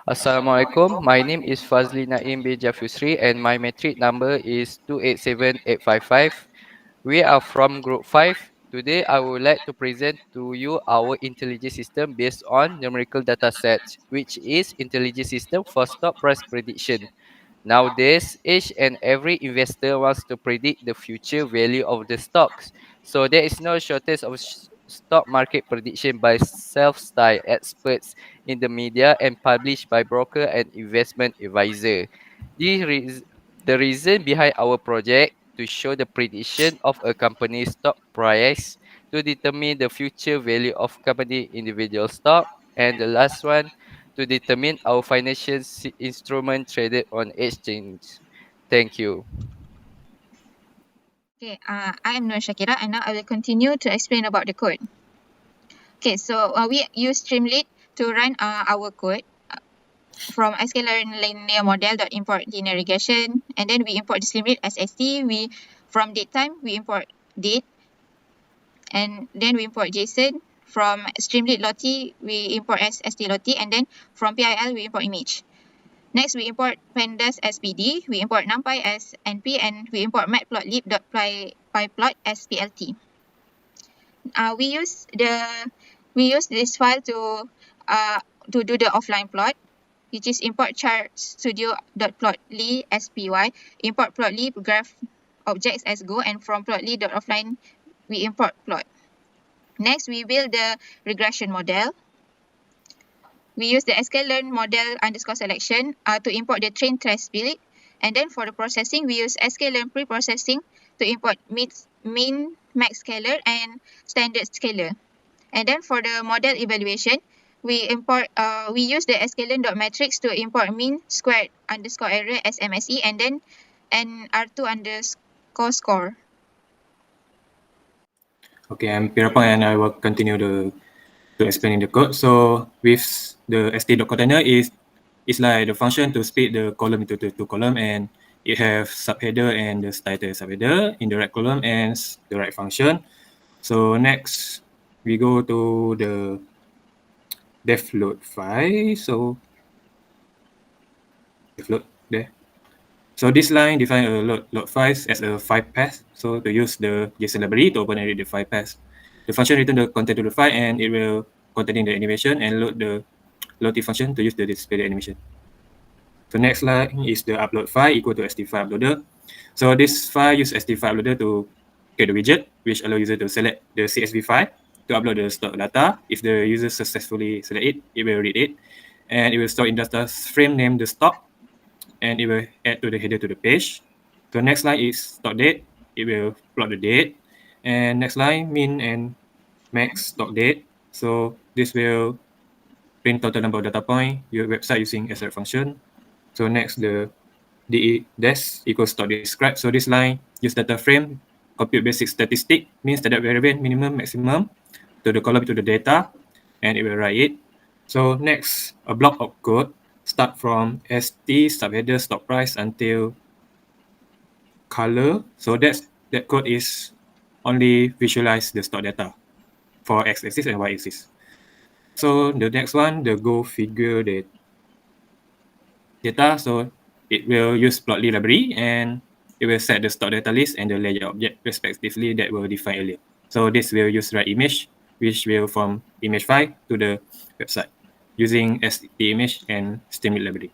Assalamualaikum. My name is Fadzli Naim bin Jafysuri and my metric number is 287855. We are from Group 5. Today, I would like to present to you our intelligence system based on numerical data sets, which is intelligence system for stock price prediction. Nowadays, each and every investor wants to predict the future value of the stocks. So there is no shortage of stock market prediction by self-styled experts in the media and published by broker and investment advisor. The, reas the reason behind our project to show the prediction of a company's stock price to determine the future value of company individual stock, and the last one to determine our financial instrument traded on exchange. Thank you. Okay, I am Shakirah, and now I will continue to explain about the code. Okay, so we use Streamlit to run our code from sklearn linear model dot import linear regression, and then we import the Streamlit as st. From datetime we import date, and then we import JSON. From Streamlit lottie we import as stlottie, and then from PIL we import image. Next, we import pandas as PD, we import numpy as np, and we import matplotlib.pyplot as plt. We use this file to do the offline plot, which is import chartstudio.plotly as py, import plotly graph objects as go, and from plotly.offline we import plot. Next, we build the regression model. We use the sklearn model underscore selection to import the train trace split. And then for the processing, we use sklearn pre-processing to import min, max scalar, and standard scalar. And then for the model evaluation, we use the sklearn.metrics to import mean squared underscore error as MSE, and then R2 underscore score. Okay, I'm Phiraphong and I will continue to explain the code. So with the st.container is like the function to split the column into two columns, and it have subheader and the title subheader in the right column and the right function. So next we go to the def load file. So def load there. So this line define a load files as a file path. So to use the JSON library to open and read the file path. The function return the content to the file, and it will containing the animation, and load the load function to use the display the animation. So next line is the upload file equal to st file uploader. So this file use st file uploader to get the widget, which allow user to select the CSV file to upload the stock data. If the user successfully select it, it will read it, and it will store in data frame name the stock, and it will add to the header to the page. So next line is stock date. It will plot the date, and next line min and max stock date. So this will print total number of data point your website using SR function. So next the des equals stock describe. So this line use data frame, compute basic statistic, means standard variable minimum maximum to the column to the data, and it will write it. So next a block of code start from st subheader stock price until color. So that code is only visualize the stock data for x-axis and y-axis. So the next one, the go figure the data. So it will use plotly library, and it will set the stock data list and the layer object respectively that were defined earlier. So this will use write image, which will from image file to the website using st image and Streamlit library.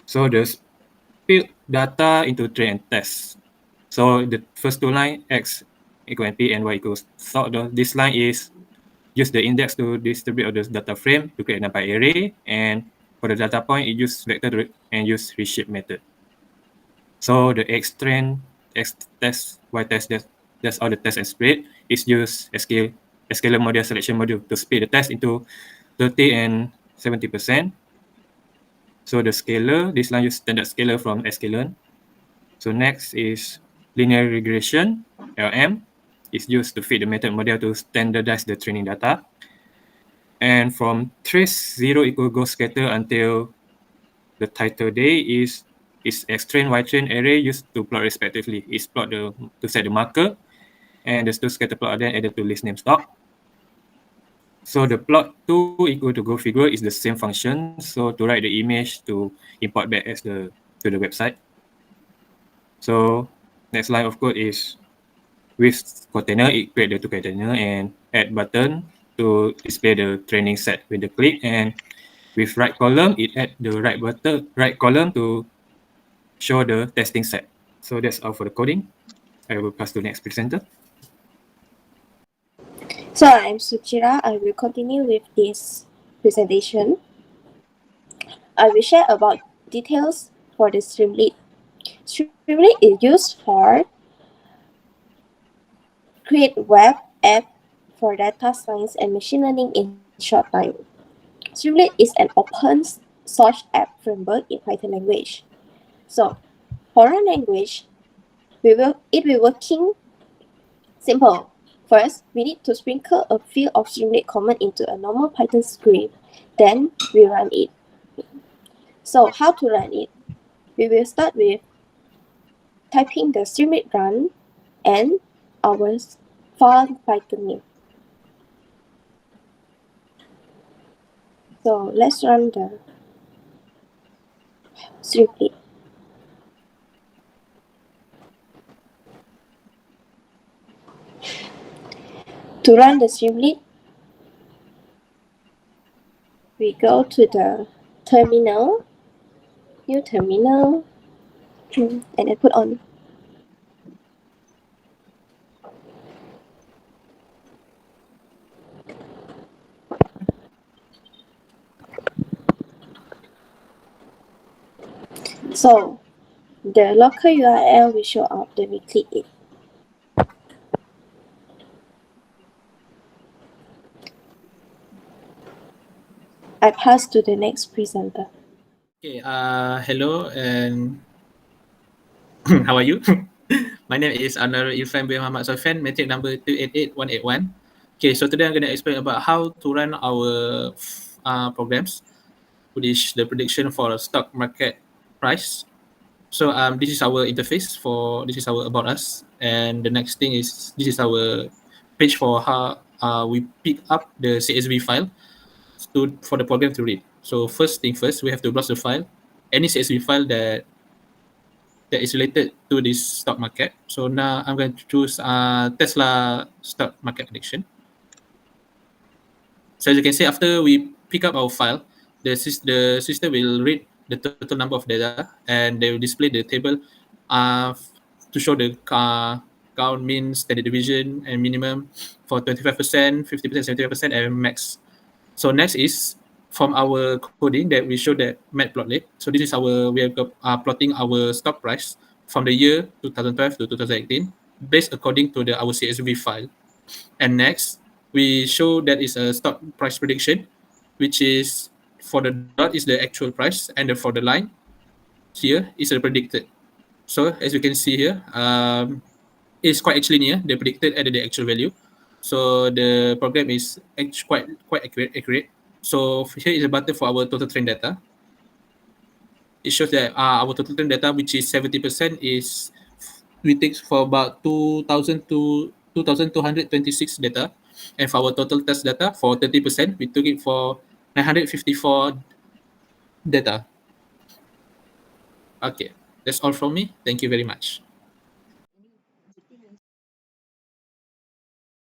So the split data into train and test. So the first two line x equal np and y equals stock. This line is use the index to distribute the data frame to create a numpy array, and for the data point it use vector and use reshape method. So the x train, x test, y test, that's all the test and split is use scalar model selection module to split the test into 30 and 70%. So the scalar, this line use standard scalar from sklearn. So next is linear regression, LM, is used to fit the method model to standardize the training data. And from trace 0 equal go scatter until the title day is x train, y train array used to plot respectively. Is plot to set the marker, and the two scatter plot are then added to list name stock. So the plot 2 equal to go figure is the same function. So to write the image to import back as to the website. So next line of code is with container, it create the two container and add button to display the training set with the click, and with right column, it add the right column to show the testing set. So that's all for the coding. I will pass to the next presenter. So I'm Suchira. I will continue with this presentation. I will share about details for the Streamlit. Streamlit is used for create web app for data science and machine learning in short time. Streamlit is an open source app framework in Python language. So for our language, it will working simple. First, we need to sprinkle a few of Streamlit command into a normal Python script. Then we run it. So how to run it? We will start with typing the Streamlit run and our file Python name. So let's run the Streamlit. To run the Streamlit, we go to the terminal, new terminal, and then put on. So the local URL will show up, then we click it. I pass to the next presenter. Okay, hello and how are you? My name is Anuarul Irfan bin Muhammad Sofian, metric number 288181. Okay, so today I'm going to explain about how to run our programs, which is the prediction for a stock market price. So this is our interface this is our about us, and the next thing is this is our page for how we pick up the CSV file for the program to read. So first thing first, we have to browse the file, any CSV file that is related to this stock market. So now I'm going to choose Tesla stock market prediction. So as you can see, after we pick up our file, the system will read the total number of data, and they will display the table to show the count, mean, standard deviation, and minimum for 25%, 50%, 75%, and max. So next is from our coding that we show that matplotlib. So this is we are plotting our stock price from the year 2012 to 2018 based according to our CSV file. And next, we show that is a stock price prediction, which is for the dot is the actual price, and for the line here is the predicted. So as you can see here, it's quite actually near the predicted and the actual value. So the program is quite accurate. So here is a button for our total trend data. It shows that our total trend data, which is 70%, is we take for about 2,000 to 2,226 data, and for our total test data for 30%, we took it for 954 data. Okay, that's all from me. Thank you very much.